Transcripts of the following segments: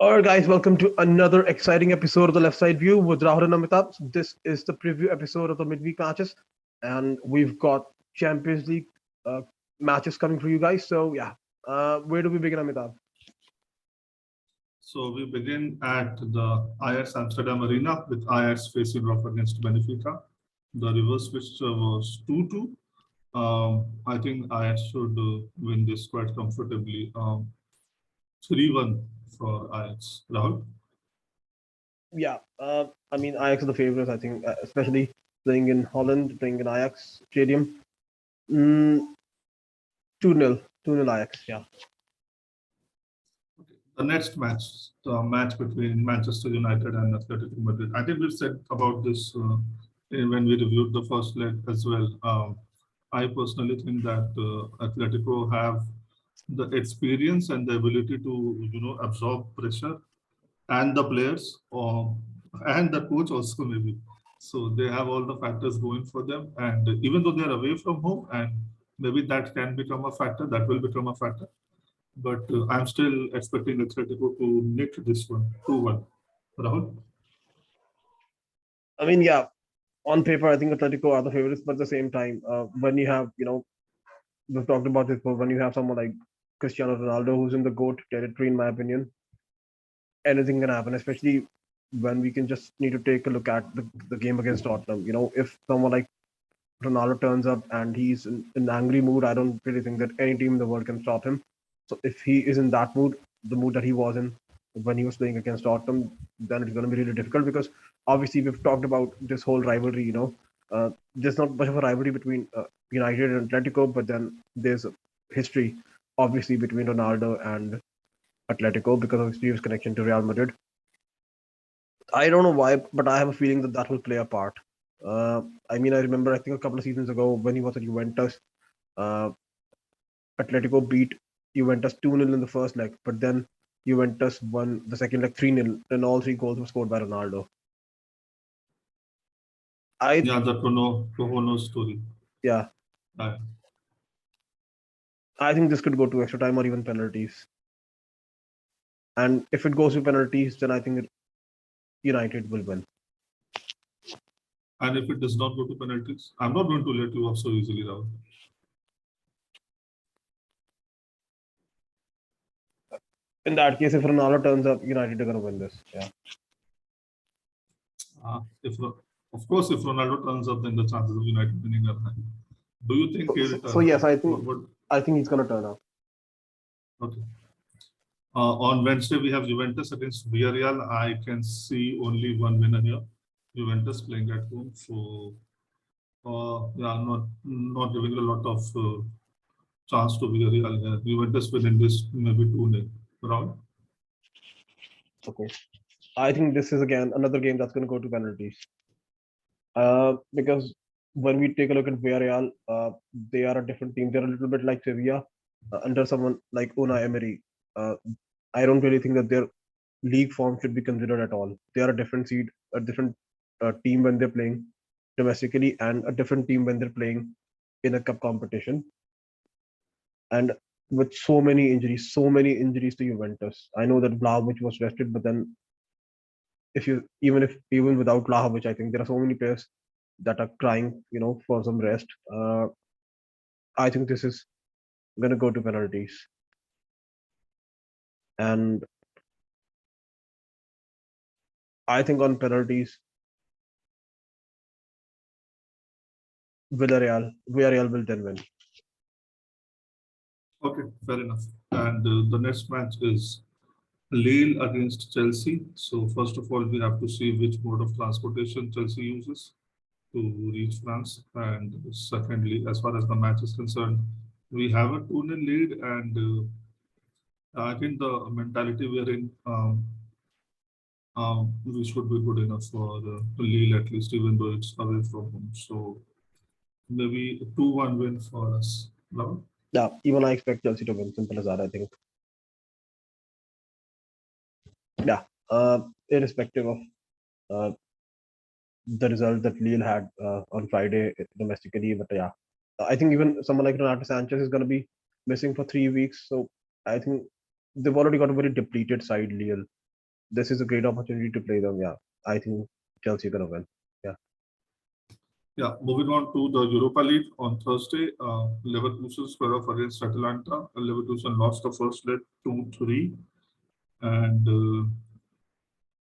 All right, guys, welcome to another exciting episode of the Left Side View with Rahul and Amitabh. So this is the preview episode of the midweek matches, and we've got Champions League uh, matches coming for you guys. So yeah, where do we begin, Amitabh? So we begin at the Ajax Amsterdam Arena with Ajax facing off against Benfica. The reverse fixture was 2-2. I think Ajax should win this quite comfortably. 3-1 for Ajax. Rahul? Yeah, I mean Ajax are the favorites. I think, especially playing in Holland, playing in Ajax Stadium. 2-0, 2-0 Ajax. Yeah. The next match, the match between Manchester United and Atletico Madrid. I think we've said about this when we reviewed the first leg as well. I personally think that Atletico have the experience and the ability to absorb pressure, and the players and the coach also maybe. So they have all the factors going for them, and even though they are away from home, and maybe that can become a factor, that will become a factor. But I'm still expecting Atletico to nick this one 2-1. Rahul? I mean, yeah, on paper, I think Atletico are the favorites, but at the same time, when you have, we've talked about this, but when you have someone like Cristiano Ronaldo, who's in the GOAT territory, in my opinion, anything can happen, especially when we can just need to take a look at the game against Tottenham. If someone like Ronaldo turns up and he's in an angry mood, I don't really think that any team in the world can stop him. So if he is in that mood, the mood that he was in when he was playing against Tottenham, then it's going to be really difficult because obviously we've talked about this whole rivalry. There's not much of a rivalry between United and Atletico, but then there's a history, obviously, between Ronaldo and Atletico because of his previous connection to Real Madrid. I don't know why, but I have a feeling that that will play a part. Uh, I mean, I remember, I think a couple of seasons ago when he was at Juventus, uh, Atletico beat Juventus 2-0 in the first leg, but then Juventus won the second leg 3-0, and all three goals were scored by Ronaldo. I, Yeah, the Tohono story. yeah, Uh, I think this could go to extra time or even penalties. And if it goes to penalties, then I think United will win. and if it does not go to penalties, I'm not going to let you off so easily, Rahul. In that case, if Ronaldo turns up, United are going to win this. Yeah. If of course, if Ronaldo turns up, then the chances of United winning are high. Do you think he'll So turn yes, up? I think he's going to turn up. Okay. On Wednesday, we have Juventus against Villarreal. I can see only one winner here. Juventus playing at home. So, yeah, not giving a lot of chance to Villarreal here. Juventus winning this maybe 2-0. Round. Okay. I think this is again another game that's going to go to penalties. Because when we take a look at Villarreal, they are a different team. They're a little bit like Sevilla under someone like Unai Emery. Uh, I don't really think that their league form should be considered at all. They are a different seed, a different team when they're playing domestically, and a different team when they're playing in a cup competition. And with so many injuries to Juventus. I know that Vlahovic was rested, but then if you even without Vlahovic, I think there are so many players that are crying, for some rest. I think this is gonna go to penalties, and I think on penalties, Villarreal will then win. Okay, fair enough. And the next match is Lille against Chelsea. So, first of all, we have to see which mode of transportation Chelsea uses to reach France. And secondly, as far as the match is concerned, we have a 2-0 lead, and I think the mentality we are in, we should be good enough for Lille at least, even though it's away from home. So maybe a 2-1 win for us. No? Yeah, even I expect Chelsea to win. Simple as that. I think. Yeah. Irrespective of uh, the result that Lille had on Friday domestically, but yeah, I think even someone like Renato Sanchez is going to be missing for 3 weeks. So I think they've already got a very depleted side, Lille. this is a great opportunity to play them. Yeah, I think Chelsea are gonna win. Yeah. Yeah, moving on to the Europa League on Thursday, Leverkusen square off against Atalanta. Leverkusen lost the first leg 2-3, and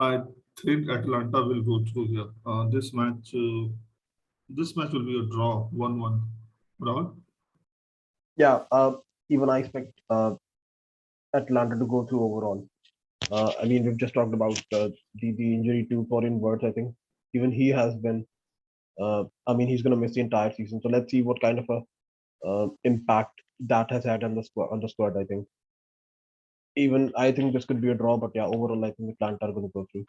I think Atalanta will go through here. This match will be a draw, 1-1. Rahul? Yeah. Even I expect Atlanta to go through overall. I mean, we've just talked about the injury to Florian Wirtz. I think even he has been. I mean, he's going to miss the entire season. So let's see what kind of a impact that has had on the squad. On the squad, I think. Even I think this could be a draw, but yeah, overall, I think Atlanta are going to go through.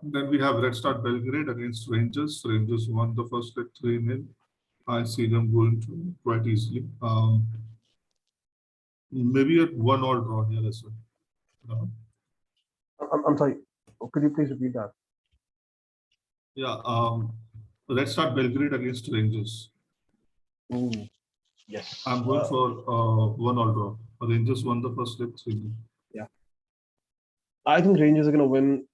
Then we have Red Star Belgrade against Rangers. Rangers won the first leg 3-0. I see them going through quite easily. Maybe a 1-all draw here as well. I'm sorry. Could you please repeat that? Yeah, Red Star Belgrade against Rangers. Ooh, yes. I'm going for 1-all draw. Rangers won the first leg 3-0. Yeah. I think Rangers are going to win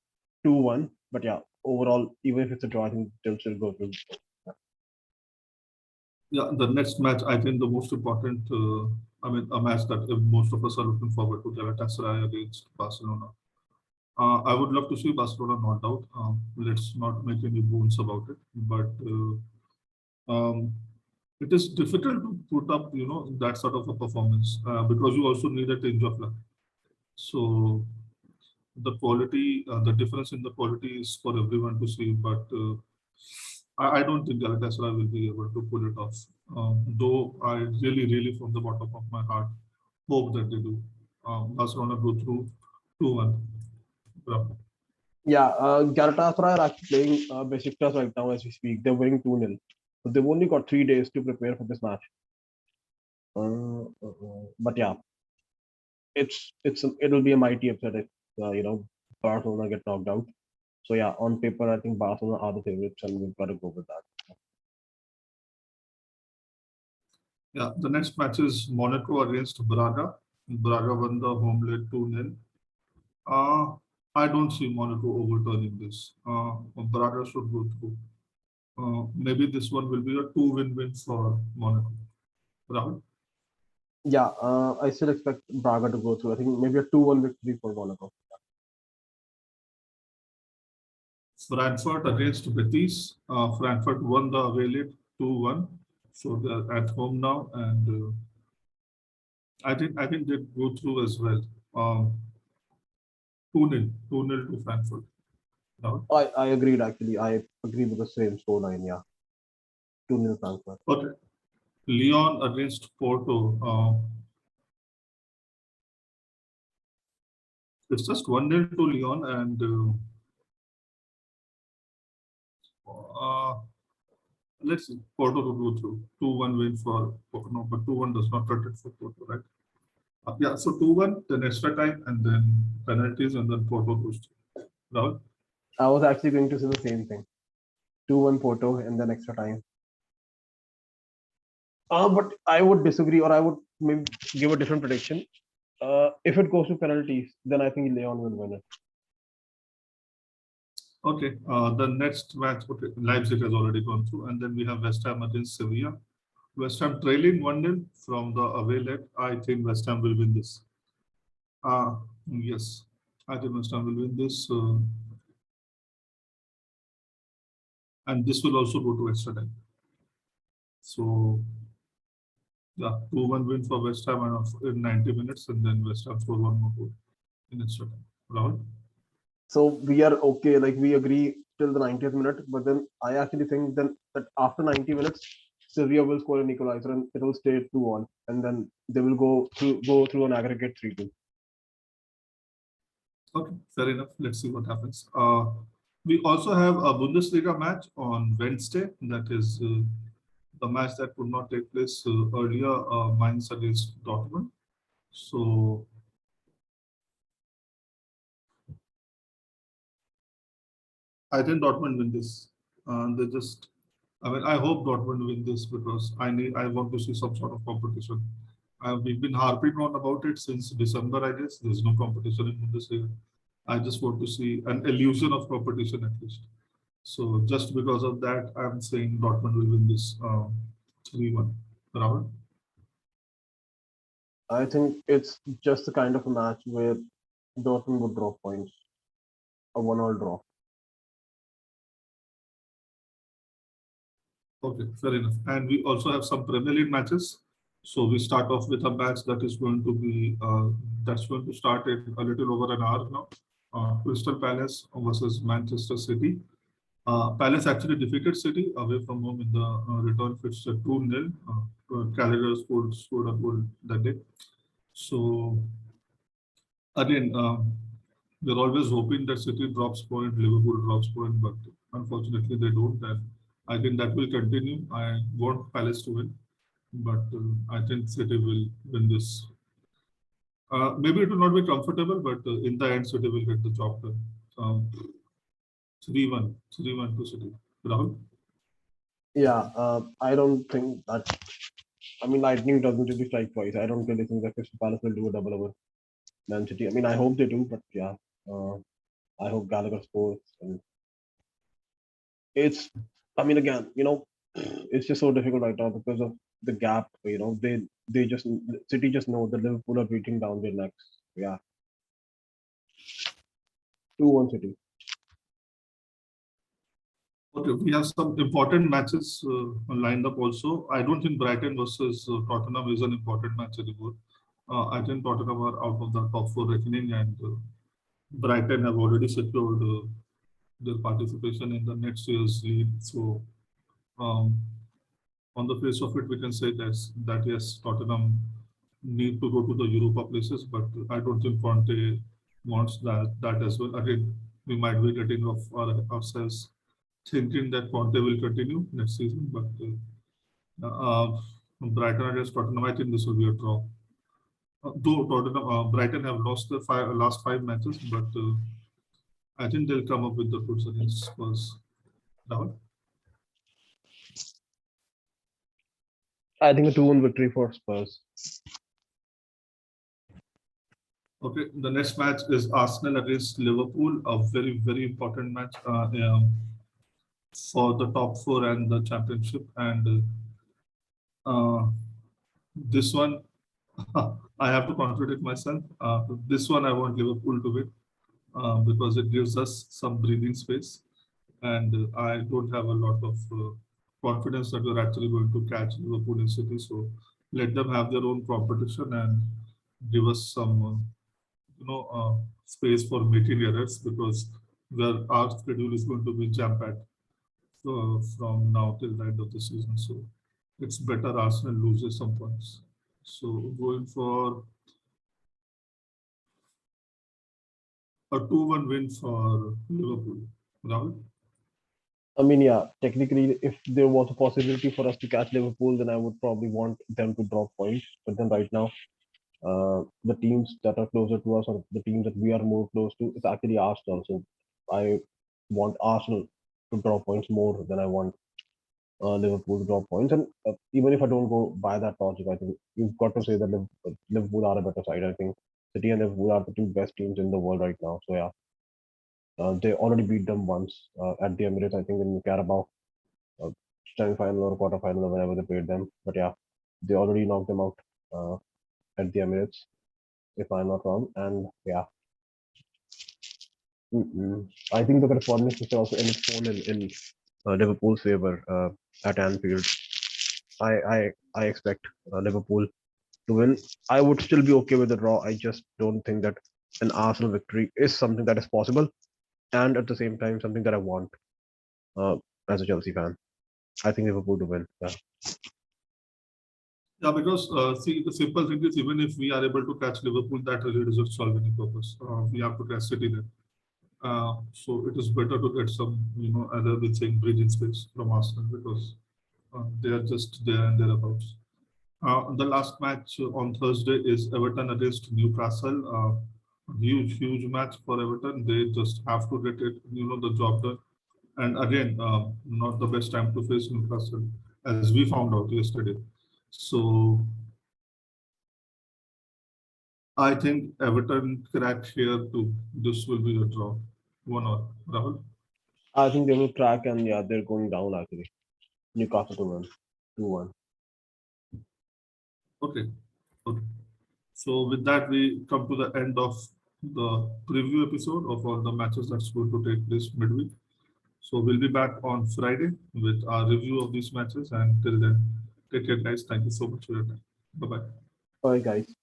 2-1. But yeah, overall, even if it's a draw, I think they'll still go through. Yeah, the next match, I think the most important, I mean, a match that most of us are looking forward to, Galatasaray against Barcelona. I would love to see Barcelona knocked out. Let's not make any bones about it. But it is difficult to put up, that sort of a performance because you also need a tinge of luck. So the quality, the difference in the quality is for everyone to see. But I don't think Galatasaray will be able to pull it off. Though I really, really, from the bottom of my heart, hope that they do. Barcelona go through 2-1. Bravo. Yeah, Galatasaray are actually playing Besiktas right now as we speak. They're winning 2-0. So they've only got 3 days to prepare for this match. But yeah, it'll be a mighty upset if Barcelona get knocked out. So yeah, on paper, I think Barcelona are the favorites, and we've got to go with that. Yeah, the next match is Monaco against Braga. Braga won the home leg 2-0. Uh, I don't see Monaco overturning this. Braga should go through. Maybe this one will be a two-win-win for Monaco. Rahul? Yeah, I still expect Braga to go through. I think maybe a 2-1 victory for Monaco. Frankfurt against Betis. Frankfurt won the away leg 2-1. So they're at home now, and I think they go through as well. 2-0 to Frankfurt. Rahul? I agreed actually. I agree with the same scoreline. Yeah, 2-0 Frankfurt. Okay. Lyon against Porto. It's just 1-0 to Lyon, and let's see, Porto to go through. 2-1 win for Porto. No, but 2-1 does not cut it for Porto, right? Yeah, so 2-1, then extra time, and then penalties, and then Porto goes through. Rahul? I was actually going to say the same thing. 2-1 Porto and then extra time. But I would disagree, or I would maybe give a different prediction. If it goes to penalties, then I think Leon will win it. Okay, the next match, okay, Leipzig has already gone through, and then we have West Ham against Sevilla. West Ham trailing 1-0 from the away leg. I think West Ham will win this. Yes, I think West Ham will win this. And this will also go to extra time. So, yeah, 2-1 win for West Ham in 90 minutes, and then West Ham score one more goal in extra time. Rahul? So we are okay, like we agree till the 90th minute, but then I actually think then that after 90 minutes, Sevilla will score an equalizer and it will stay 2-1, and then they will go through an aggregate 3-2. Okay, fair enough. Let's see what happens. We also have a Bundesliga match on Wednesday. That is the match that could not take place earlier, Mainz against Dortmund. So I think Dortmund win this. They just, I mean, I hope Dortmund win this because I want to see some sort of competition We've been harping on about it since December, I guess. There's no competition in Bundesliga. I just want to see an illusion of competition at least. So just because of that, I'm saying Dortmund will win this 3-1. Rahul? I think it's just the kind of a match where Dortmund would drop points, a one-all draw. Okay, fair enough. And we also have some Premier League matches. So we start off with a match that is going to be that's going to start in a little over an hour now. Crystal Palace versus Manchester City. Palace actually defeated City away from home in the return fixture 2-0. Gallagher scored a goal that day. So again, we're always hoping that City drops point, Liverpool drops point, but unfortunately they don't. And I think that will continue. I want Palace to win, but I think City will win this. Maybe it will not be comfortable, but in the end, City will get the job done. 3-1, 3-1 to City. Rahul? Yeah, I don't think that. I mean, lightning doesn't really strike twice. I don't really think that Crystal Palace will do a double over Man City. I mean, I hope they do, but yeah, uh, I hope Gallagher scores. And it's, I mean, again, it's just so difficult right now because of the gap. They just City just know that Liverpool are beating down their necks. Yeah, 2-1 City. Okay, we have some important matches lined up also. I don't think Brighton versus Tottenham is an important match anymore. I think Tottenham are out of the top four reckoning, and Brighton have already secured their participation in the next year's league. So, um, on the face of it, we can say that yes, Tottenham need to go to the Europa places, but I don't think Conte wants that as well. Again, we might be getting off ourselves thinking that Conte will continue next season, but Brighton against Tottenham, I think this will be a draw. Though Tottenham, Brighton have lost the last five matches, but I think they'll come up with the fruits against Spurs. Rahul? I think a 2-1 victory for Spurs. Okay, the next match is Arsenal against Liverpool, a very, very important match for the top four and the championship. And this one, I have to contradict myself. This one, I want Liverpool to win because it gives us some breathing space. And I don't have a lot of confidence that we're actually going to catch Liverpool in City. So let them have their own competition and give us some, space for making errors because our schedule is going to be jam-packed from now till the end of the season. So it's better Arsenal loses some points. So going for a 2-1 win for Liverpool. Rahul? I mean, yeah, technically, if there was a possibility for us to catch Liverpool, then I would probably want them to drop points. But then right now, the teams that are closer to us or the teams that we are more close to, it's actually Arsenal. So I want Arsenal to drop points more than I want Liverpool to drop points. And even if I don't go by that logic, I think you've got to say that Liverpool are a better side. I think City and Liverpool are the two best teams in the world right now. So yeah, they already beat them once at the Emirates. I think in Carabao uh, semi-final or quarter-final or whenever they played them. But yeah, they already knocked them out uh, at the Emirates, if I'm not wrong. And yeah, I think the correspondence is also in its phone in Liverpool's favor at Anfield. I expect Liverpool to win. I would still be okay with the draw. I just don't think that an Arsenal victory is something that is possible, and at the same time, something that I want uh, as a Chelsea fan. I think Liverpool to win. Yeah. Yeah, because see, the simple thing is even if we are able to catch Liverpool, that really doesn't solve any purpose. We have to catch City then. So it is better to get some, as I've been saying, breathing space from Arsenal because they are just there and thereabouts. The last match on Thursday is Everton against Newcastle. Huge, huge match for Everton. They just have to get it, the job done. And again, not the best time to face Newcastle, as we found out yesterday. So I think Everton crack here too. This will be a draw. 1-1. Rahul? I think they will crack and yeah, they're going down actually. Newcastle to win 2-1. Okay. Okay. So with that, we come to the end of the preview episode of all the matches that's going to take place midweek. So we'll be back on Friday with our review of these matches. And till then, take care, guys. Thank you so much for your time. Bye bye. All right, guys.